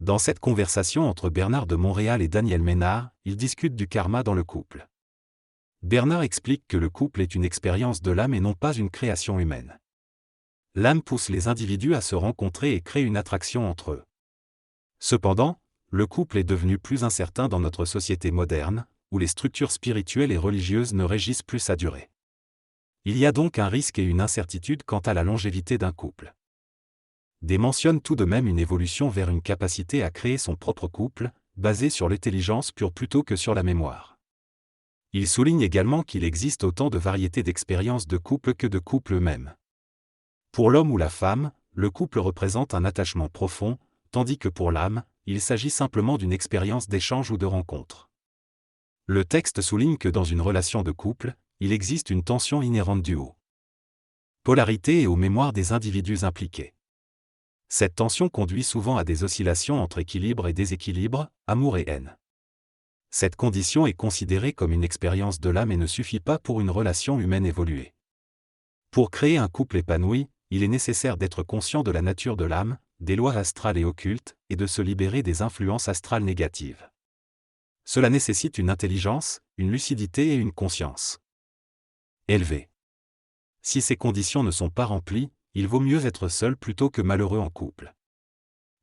Dans cette conversation entre Bernard de Montréal et Daniel Ménard, ils discutent du karma dans le couple. Bernard explique que le couple est une expérience de l'âme et non pas une création humaine. L'âme pousse les individus à se rencontrer et crée une attraction entre eux. Cependant, le couple est devenu plus incertain dans notre société moderne, où les structures spirituelles et religieuses ne régissent plus sa durée. Il y a donc un risque et une incertitude quant à la longévité d'un couple. D mentionne tout de même une évolution vers une capacité à créer son propre couple, basée sur l'intelligence pure plutôt que sur la mémoire. Il souligne également qu'il existe autant de variétés d'expériences de couple que de couples eux-mêmes. Pour l'homme ou la femme, le couple représente un attachement profond, tandis que pour l'âme, il s'agit simplement d'une expérience d'échange ou de rencontre. Le texte souligne que dans une relation de couple, il existe une tension inhérente due aux polarités et aux mémoires des individus impliqués. Cette tension conduit souvent à des oscillations entre équilibre et déséquilibre, amour et haine. Cette condition est considérée comme une expérience de l'âme et ne suffit pas pour une relation humaine évoluée. Pour créer un couple épanoui, il est nécessaire d'être conscient de la nature de l'âme, des lois astrales et occultes, et de se libérer des influences astrales négatives. Cela nécessite une intelligence, une lucidité et une conscience élevée. Si ces conditions ne sont pas remplies, il vaut mieux être seul plutôt que malheureux en couple.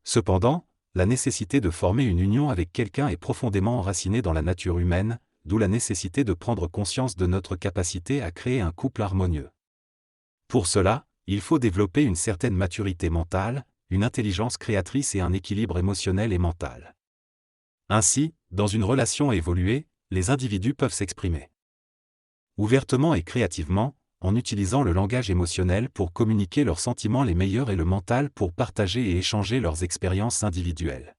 Cependant, la nécessité de former une union avec quelqu'un est profondément enracinée dans la nature humaine, d'où la nécessité de prendre conscience de notre capacité à créer un couple harmonieux. Pour cela, il faut développer une certaine maturité mentale, une intelligence créatrice et un équilibre émotionnel et mental. Ainsi, dans une relation évoluée, les individus peuvent s'exprimer ouvertement et créativement, en utilisant le langage émotionnel pour communiquer leurs sentiments les meilleurs et le mental pour partager et échanger leurs expériences individuelles.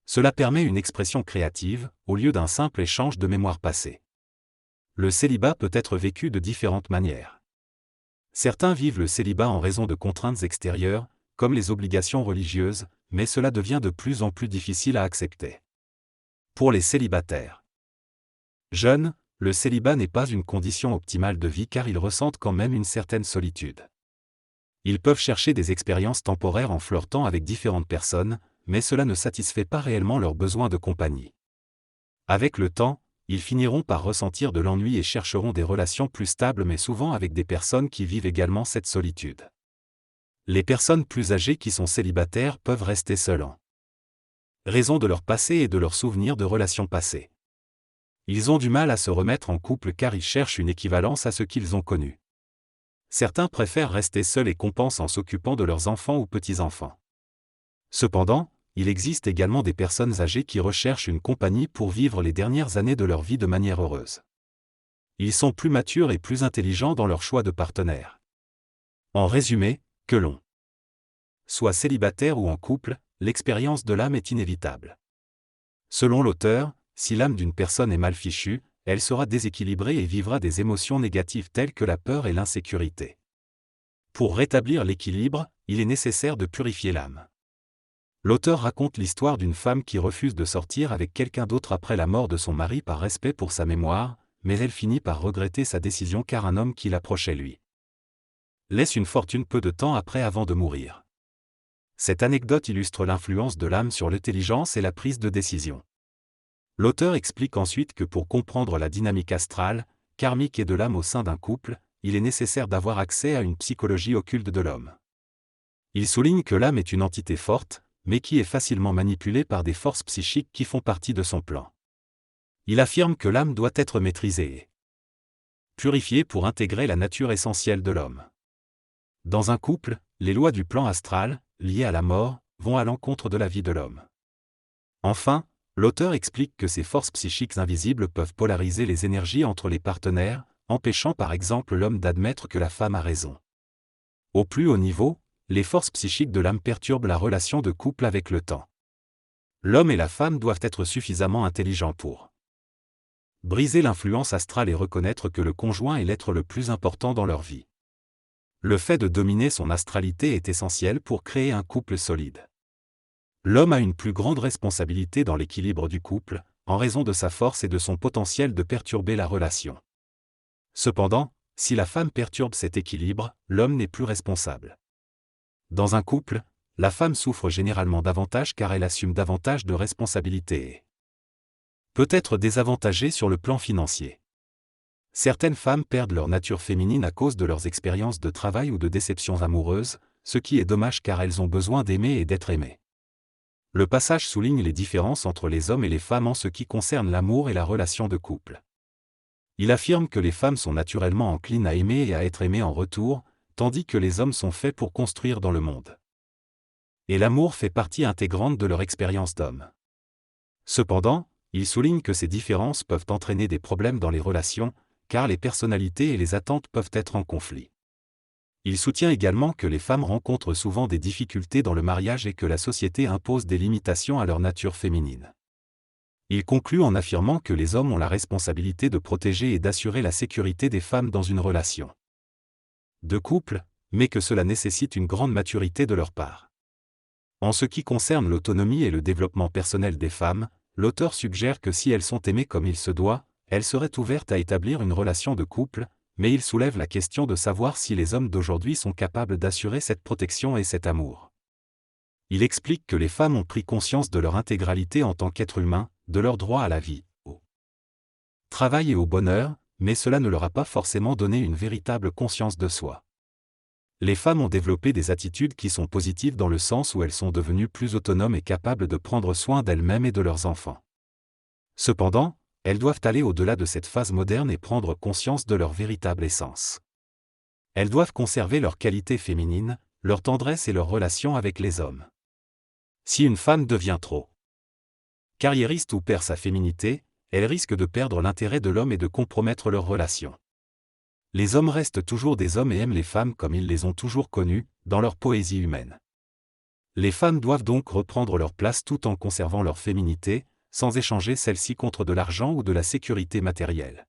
Cela permet une expression créative, au lieu d'un simple échange de mémoires passées. Le célibat peut être vécu de différentes manières. Certains vivent le célibat en raison de contraintes extérieures, comme les obligations religieuses, mais cela devient de plus en plus difficile à accepter. Pour les célibataires jeunes, le célibat n'est pas une condition optimale de vie car ils ressentent quand même une certaine solitude. Ils peuvent chercher des expériences temporaires en flirtant avec différentes personnes, mais cela ne satisfait pas réellement leurs besoins de compagnie. Avec le temps, ils finiront par ressentir de l'ennui et chercheront des relations plus stables mais souvent avec des personnes qui vivent également cette solitude. Les personnes plus âgées qui sont célibataires peuvent rester seules en raison de leur passé et de leurs souvenirs de relations passées. Ils ont du mal à se remettre en couple car ils cherchent une équivalence à ce qu'ils ont connu. Certains préfèrent rester seuls et compensent en s'occupant de leurs enfants ou petits-enfants. Cependant, il existe également des personnes âgées qui recherchent une compagnie pour vivre les dernières années de leur vie de manière heureuse. Ils sont plus matures et plus intelligents dans leur choix de partenaire. En résumé, que l'on soit célibataire ou en couple, l'expérience de l'âme est inévitable. Selon l'auteur, si l'âme d'une personne est mal fichue, elle sera déséquilibrée et vivra des émotions négatives telles que la peur et l'insécurité. Pour rétablir l'équilibre, il est nécessaire de purifier l'âme. L'auteur raconte l'histoire d'une femme qui refuse de sortir avec quelqu'un d'autre après la mort de son mari par respect pour sa mémoire, mais elle finit par regretter sa décision car un homme qui l'approchait lui laisse une fortune peu de temps après avant de mourir. Cette anecdote illustre l'influence de l'âme sur l'intelligence et la prise de décision. L'auteur explique ensuite que pour comprendre la dynamique astrale, karmique et de l'âme au sein d'un couple, il est nécessaire d'avoir accès à une psychologie occulte de l'homme. Il souligne que l'âme est une entité forte, mais qui est facilement manipulée par des forces psychiques qui font partie de son plan. Il affirme que l'âme doit être maîtrisée et purifiée pour intégrer la nature essentielle de l'homme. Dans un couple, les lois du plan astral, liées à la mort, vont à l'encontre de la vie de l'homme. Enfin, l'auteur explique que ces forces psychiques invisibles peuvent polariser les énergies entre les partenaires, empêchant par exemple l'homme d'admettre que la femme a raison. Au plus haut niveau, les forces psychiques de l'âme perturbent la relation de couple avec le temps. L'homme et la femme doivent être suffisamment intelligents pour briser l'influence astrale et reconnaître que le conjoint est l'être le plus important dans leur vie. Le fait de dominer son astralité est essentiel pour créer un couple solide. L'homme a une plus grande responsabilité dans l'équilibre du couple, en raison de sa force et de son potentiel de perturber la relation. Cependant, si la femme perturbe cet équilibre, l'homme n'est plus responsable. Dans un couple, la femme souffre généralement davantage car elle assume davantage de responsabilités et peut être désavantagée sur le plan financier. Certaines femmes perdent leur nature féminine à cause de leurs expériences de travail ou de déceptions amoureuses, ce qui est dommage car elles ont besoin d'aimer et d'être aimées. Le passage souligne les différences entre les hommes et les femmes en ce qui concerne l'amour et la relation de couple. Il affirme que les femmes sont naturellement enclines à aimer et à être aimées en retour, tandis que les hommes sont faits pour construire dans le monde. Et l'amour fait partie intégrante de leur expérience d'homme. Cependant, il souligne que ces différences peuvent entraîner des problèmes dans les relations, car les personnalités et les attentes peuvent être en conflit. Il soutient également que les femmes rencontrent souvent des difficultés dans le mariage et que la société impose des limitations à leur nature féminine. Il conclut en affirmant que les hommes ont la responsabilité de protéger et d'assurer la sécurité des femmes dans une relation de couple, mais que cela nécessite une grande maturité de leur part. En ce qui concerne l'autonomie et le développement personnel des femmes, l'auteur suggère que si elles sont aimées comme il se doit, elles seraient ouvertes à établir une relation de couple, mais il soulève la question de savoir si les hommes d'aujourd'hui sont capables d'assurer cette protection et cet amour. Il explique que les femmes ont pris conscience de leur intégralité en tant qu'êtres humains, de leur droit à la vie, au travail et au bonheur, mais cela ne leur a pas forcément donné une véritable conscience de soi. Les femmes ont développé des attitudes qui sont positives dans le sens où elles sont devenues plus autonomes et capables de prendre soin d'elles-mêmes et de leurs enfants. Cependant, elles doivent aller au-delà de cette phase moderne et prendre conscience de leur véritable essence. Elles doivent conserver leur qualité féminine, leur tendresse et leur relation avec les hommes. Si une femme devient trop carriériste ou perd sa féminité, elle risque de perdre l'intérêt de l'homme et de compromettre leur relation. Les hommes restent toujours des hommes et aiment les femmes comme ils les ont toujours connues, dans leur poésie humaine. Les femmes doivent donc reprendre leur place tout en conservant leur féminité, sans échanger celle-ci contre de l'argent ou de la sécurité matérielle.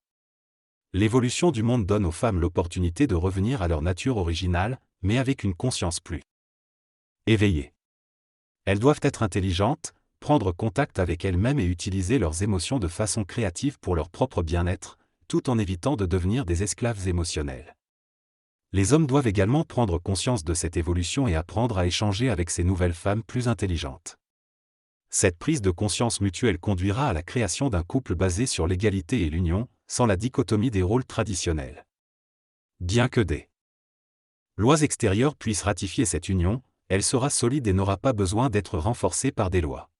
L'évolution du monde donne aux femmes l'opportunité de revenir à leur nature originale, mais avec une conscience plus éveillée. Elles doivent être intelligentes, prendre contact avec elles-mêmes et utiliser leurs émotions de façon créative pour leur propre bien-être, tout en évitant de devenir des esclaves émotionnels. Les hommes doivent également prendre conscience de cette évolution et apprendre à échanger avec ces nouvelles femmes plus intelligentes. Cette prise de conscience mutuelle conduira à la création d'un couple basé sur l'égalité et l'union, sans la dichotomie des rôles traditionnels. Bien que des lois extérieures puissent ratifier cette union, elle sera solide et n'aura pas besoin d'être renforcée par des lois.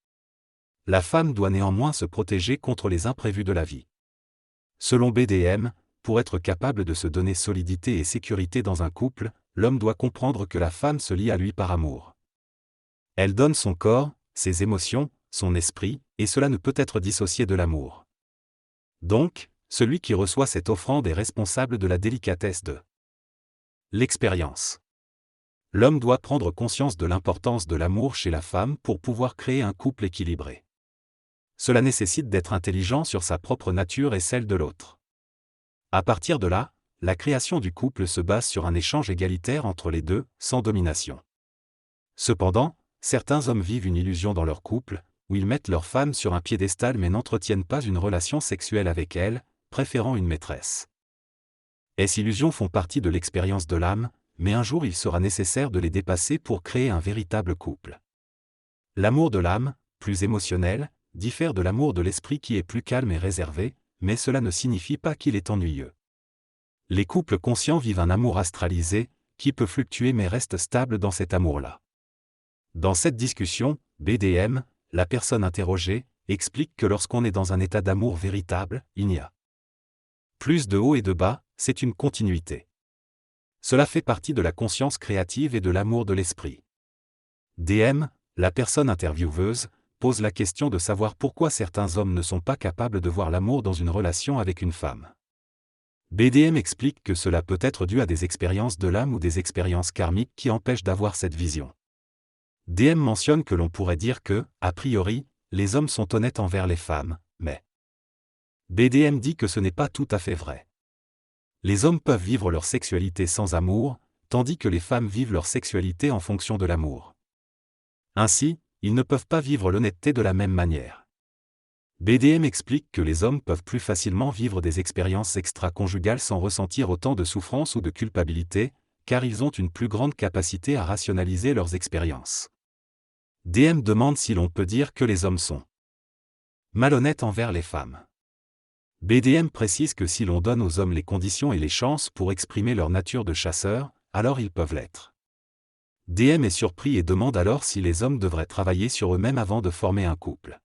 La femme doit néanmoins se protéger contre les imprévus de la vie. Selon BDM, pour être capable de se donner solidité et sécurité dans un couple, l'homme doit comprendre que la femme se lie à lui par amour. Elle donne son corps, ses émotions, son esprit, et cela ne peut être dissocié de l'amour. Donc, celui qui reçoit cette offrande est responsable de la délicatesse de l'expérience. L'homme doit prendre conscience de l'importance de l'amour chez la femme pour pouvoir créer un couple équilibré. Cela nécessite d'être intelligent sur sa propre nature et celle de l'autre. À partir de là, la création du couple se base sur un échange égalitaire entre les deux, sans domination. Cependant, certains hommes vivent une illusion dans leur couple, où ils mettent leur femme sur un piédestal mais n'entretiennent pas une relation sexuelle avec elle, préférant une maîtresse. Ces illusions font partie de l'expérience de l'âme, mais un jour il sera nécessaire de les dépasser pour créer un véritable couple. L'amour de l'âme, plus émotionnel, diffère de l'amour de l'esprit qui est plus calme et réservé, mais cela ne signifie pas qu'il est ennuyeux. Les couples conscients vivent un amour astralisé, qui peut fluctuer mais reste stable dans cet amour-là. Dans cette discussion, BDM, la personne interrogée, explique que lorsqu'on est dans un état d'amour véritable, il n'y a plus de haut et de bas, c'est une continuité. Cela fait partie de la conscience créative et de l'amour de l'esprit. DM, la personne intervieweuse, pose la question de savoir pourquoi certains hommes ne sont pas capables de voir l'amour dans une relation avec une femme. BDM explique que cela peut être dû à des expériences de l'âme ou des expériences karmiques qui empêchent d'avoir cette vision. DM mentionne que l'on pourrait dire que, a priori, les hommes sont honnêtes envers les femmes, mais BDM dit que ce n'est pas tout à fait vrai. Les hommes peuvent vivre leur sexualité sans amour, tandis que les femmes vivent leur sexualité en fonction de l'amour. Ainsi, ils ne peuvent pas vivre l'honnêteté de la même manière. BDM explique que les hommes peuvent plus facilement vivre des expériences extra-conjugales sans ressentir autant de souffrance ou de culpabilité, car ils ont une plus grande capacité à rationaliser leurs expériences. DM demande si l'on peut dire que les hommes sont malhonnêtes envers les femmes. BDM précise que si l'on donne aux hommes les conditions et les chances pour exprimer leur nature de chasseur, alors ils peuvent l'être. DM est surpris et demande alors si les hommes devraient travailler sur eux-mêmes avant de former un couple.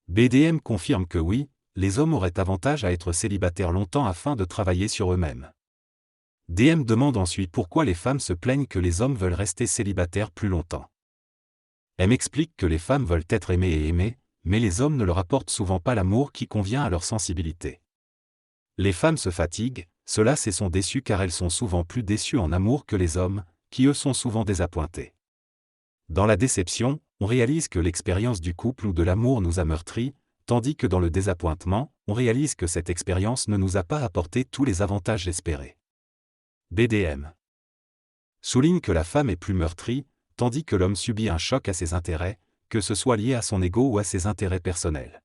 BDM confirme que oui, les hommes auraient avantage à être célibataires longtemps afin de travailler sur eux-mêmes. DM demande ensuite pourquoi les femmes se plaignent que les hommes veulent rester célibataires plus longtemps. M explique que les femmes veulent être aimées et aimées, mais les hommes ne leur apportent souvent pas l'amour qui convient à leur sensibilité. Les femmes se fatiguent, cela c'est sont déçues car elles sont souvent plus déçues en amour que les hommes, qui eux sont souvent désappointés. Dans la déception, on réalise que l'expérience du couple ou de l'amour nous a meurtris, tandis que dans le désappointement, on réalise que cette expérience ne nous a pas apporté tous les avantages espérés. BDM souligne que la femme est plus meurtrie, tandis que l'homme subit un choc à ses intérêts, que ce soit lié à son ego ou à ses intérêts personnels.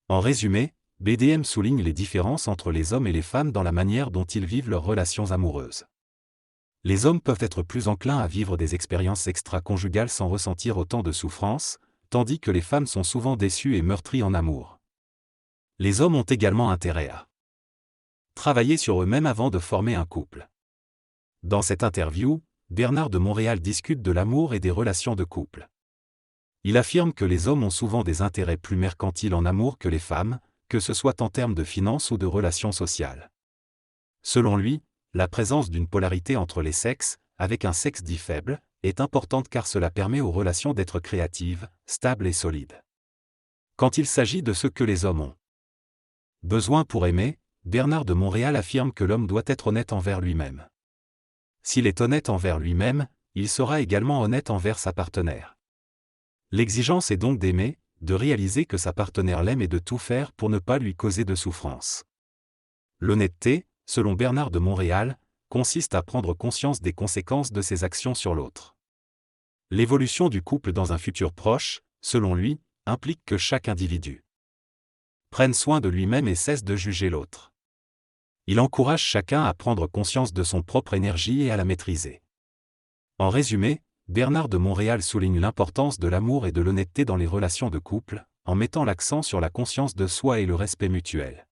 En résumé, BDM souligne les différences entre les hommes et les femmes dans la manière dont ils vivent leurs relations amoureuses. Les hommes peuvent être plus enclins à vivre des expériences extra-conjugales sans ressentir autant de souffrance, tandis que les femmes sont souvent déçues et meurtries en amour. Les hommes ont également intérêt à travailler sur eux-mêmes avant de former un couple. Dans cette interview, Bernard de Montréal discute de l'amour et des relations de couple. Il affirme que les hommes ont souvent des intérêts plus mercantiles en amour que les femmes, que ce soit en termes de finances ou de relations sociales. Selon lui, la présence d'une polarité entre les sexes, avec un sexe dit faible, est importante car cela permet aux relations d'être créatives, stables et solides. Quand il s'agit de ce que les hommes ont besoin pour aimer, Bernard de Montréal affirme que l'homme doit être honnête envers lui-même. S'il est honnête envers lui-même, il sera également honnête envers sa partenaire. L'exigence est donc d'aimer, de réaliser que sa partenaire l'aime et de tout faire pour ne pas lui causer de souffrance. L'honnêteté, selon Bernard de Montréal, consiste à prendre conscience des conséquences de ses actions sur l'autre. L'évolution du couple dans un futur proche, selon lui, implique que chaque individu prenne soin de lui-même et cesse de juger l'autre. Il encourage chacun à prendre conscience de son propre énergie et à la maîtriser. En résumé, Bernard de Montréal souligne l'importance de l'amour et de l'honnêteté dans les relations de couple, en mettant l'accent sur la conscience de soi et le respect mutuel.